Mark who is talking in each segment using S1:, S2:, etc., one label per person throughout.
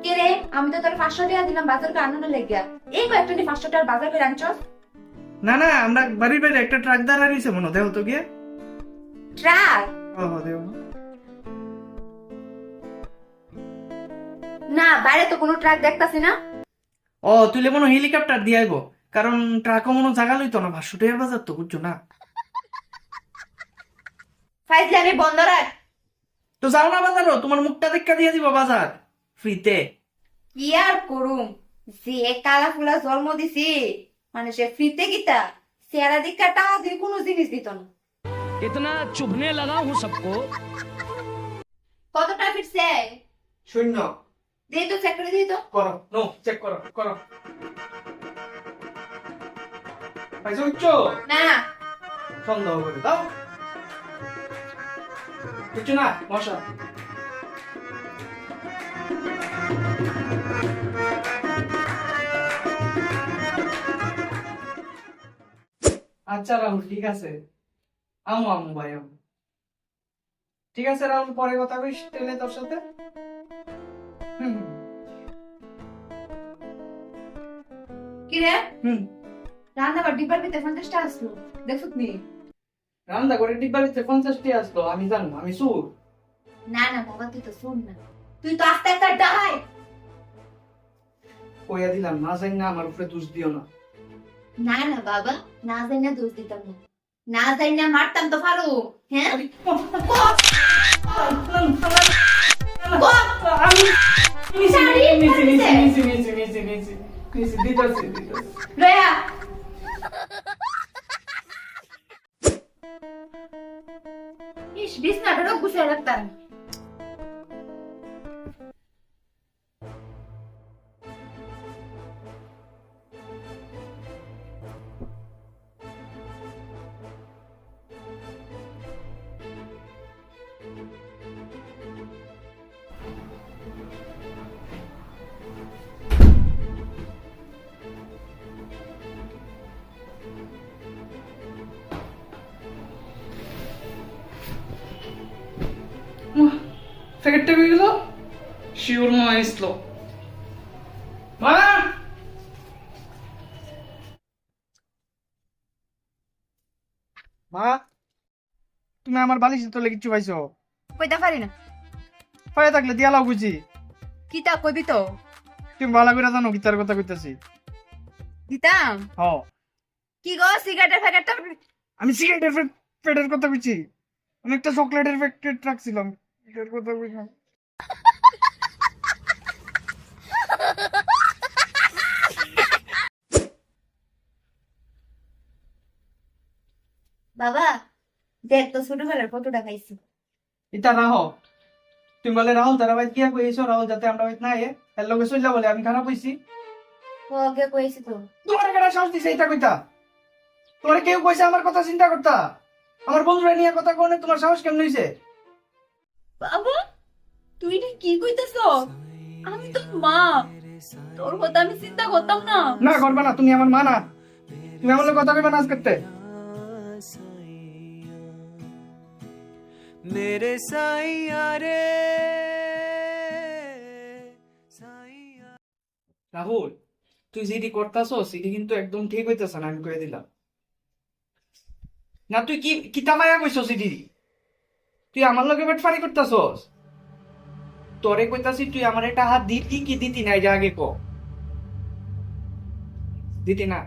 S1: কে রে? আমি তো তোর 500 টাকা দিলাম বাজার করে আনানোর লাগিয়া। এই কয়েকটা নি 500 টাকার বাজার করে আনছস?
S2: না না, আমরা বাড়ির বাইরে একটা ট্রাক দাঁড়া রয়েছে মনে দেহ তো গিয়ে।
S1: ট্রাক?
S2: ও দেহ।
S1: না, বাইরে তো কোনো ট্রাক দেখতাছি না।
S2: ও তুইলে মনে হেলিকপ্টার দিয়ে আইবো, কারণ ট্রাকও মনে জাগা লইতো না, 500 টাকার বাজার তো বুঝছো না।
S1: ফাইজলামি বন্ধ রাখ।
S2: তো যাও না বাজারও, তোমার মুখটা দেখা দিয়ে দিব বাজার ফ্রিতে।
S1: কি আর করুম, যে কালা ফুলা জন্ম দিছি মানে সে ফ্রিতে গীতা চেহারা দিকা টাকা দিয়ে কোনো জিনিস দিত না।
S3: इतना चुभने लगा हूँ सबको।
S1: কতটা ফিরছে?
S2: শূন্য।
S1: দিয়ে তো চেক করে দিয়ে তো।
S2: করো নো, চেক করো করো। পাইছো উচ্চ
S1: না
S2: সন্দেহ করে দাও। কিছু না মশা। আচ্ছা রাহুল, ঠিক আছে। আমু আমু ভাই আমু। ঠিক আছে রাহুল, পরে কথা কইস টেলে তোর সাথে। হুম
S1: কি রে?
S2: হুম।
S1: রান্না বা ডিব্বার ভিতরে 50 টাকা আসলো, দেখছত নি?
S2: রান্না করে ডিব্বার ভিতরে 50টি আসলো, আমি জানো আমি সুর।
S1: না না বাবা, তুই তো শোন না, তুই তো আস্তে আস্তে ডাই।
S2: কইয়া দিলাম, না জানি না আমার উপরে দোষ দিও না।
S1: না না বাবা, না যাই না দোষ দিতাম না, না যাই না মারতাম তো পারো। হ্যাঁ
S2: আমি
S1: শাড়ি পরেছে।
S2: দিতেছি।
S1: লয়া ইস বিছনাটা গুছিয়ে রাখতাম।
S2: প্যাকেটটা কই গেল? শিওর মা আসলো। মা মা, তুমি আমার বালিশের তলে কিচ্ছু পাইছো?
S1: কইতা পারি না।
S2: পায়ে থাকলে দিয়া লাও বুঝি।
S1: কিতা কইবি তো?
S2: তুমি ভালো করে জানো গীতার কথা কইতাছি।
S1: দিতাম
S2: হ,
S1: কি গো, সিগারেটের প্যাকেটটা?
S2: আমি সিগারেটের প্যাকেটের কথা কইছি। অনেকটা চকলেটের প্যাকেট রাখছিলাম, এটার কথা কইলাম।
S1: বাবা দেখ তো ছোটবেলার ফটোটা পাইছি।
S2: এটা রাহো, তুমি বলে রাহুল তারা ভাই কি কইছো, রাহুল যাতে আমরা বাইত না এর লগে চইলা বলে আমি খারাপ হইছি।
S1: ওকে কইছি তো।
S2: তোমার কেডা সাহস দিছে এটা কইতা? তোমার কেউ কইছে আমার কথা চিন্তা করতা? আমার বন্ধুরা নিয়ে কথা কোনে, তোমার সাহস কেমন হইছে?
S1: বাবা তুই এটা কি কইতেছ? আমি তো মা, তোর কথা আমি চিন্তা করতাম না।
S2: না করবা না, তুমি আমার মা না। তুমি আমার লগে কথা কইবা না আজ করতে।
S4: मेरे साईया रे साईया।
S2: রাহুল, তুই যেটি করতাছস সেটি কিন্তু একদম ঠিক হইতেছে না, আমি কয়ে দিলাম। না তুই কি কিতা মায়া কইছস এটি? তুই আমার লগে বেটফারি করতাছস। তোরে কইতাছি তুই আমার একটা হাত দিতি কি দিতি না, এটা আগে ক। দিতি না?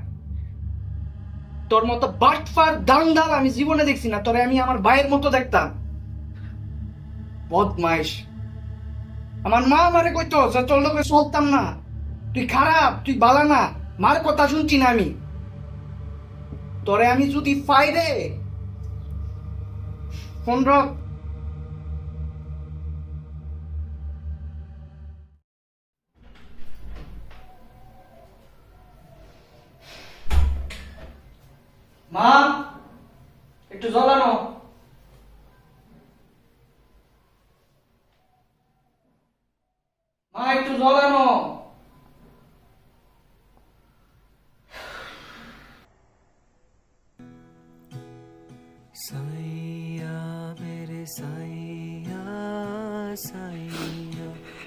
S2: তোর মতো বাটফার দান্দাল আমি জীবনে দেখছি না, তোরে আমি আমার ভাইয়ের মতো দেখতাম। বদমাইশ। আমার মা আমারে কইতো যে তোর লগে চলতাম না, তুই খারাপ, তুই বালা না। মার কথা শুনছি না আমি। তোরে আমি যদি পাই রে, ফোন রাখ। মা একটু জল আনো। মা একটু জল আনো।
S4: साईया मेरे साईया साइया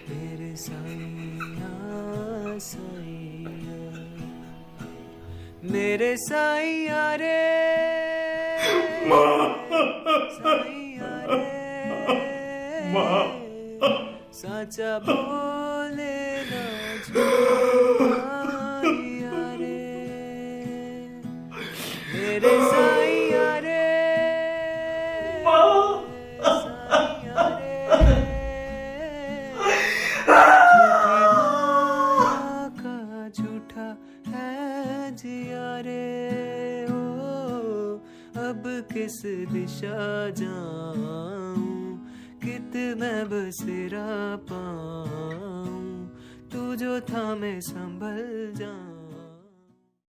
S4: मेरे साइया साइया मेरे साइया रे साइया रे साचा बोले ना झूठा रे मेरे साइया रे साइया रे का झूठा है जिया रे ओ अब किस दिशा जाऊं कित मैं बसेरा पाऊं तू जो था मैं संभल जाऊं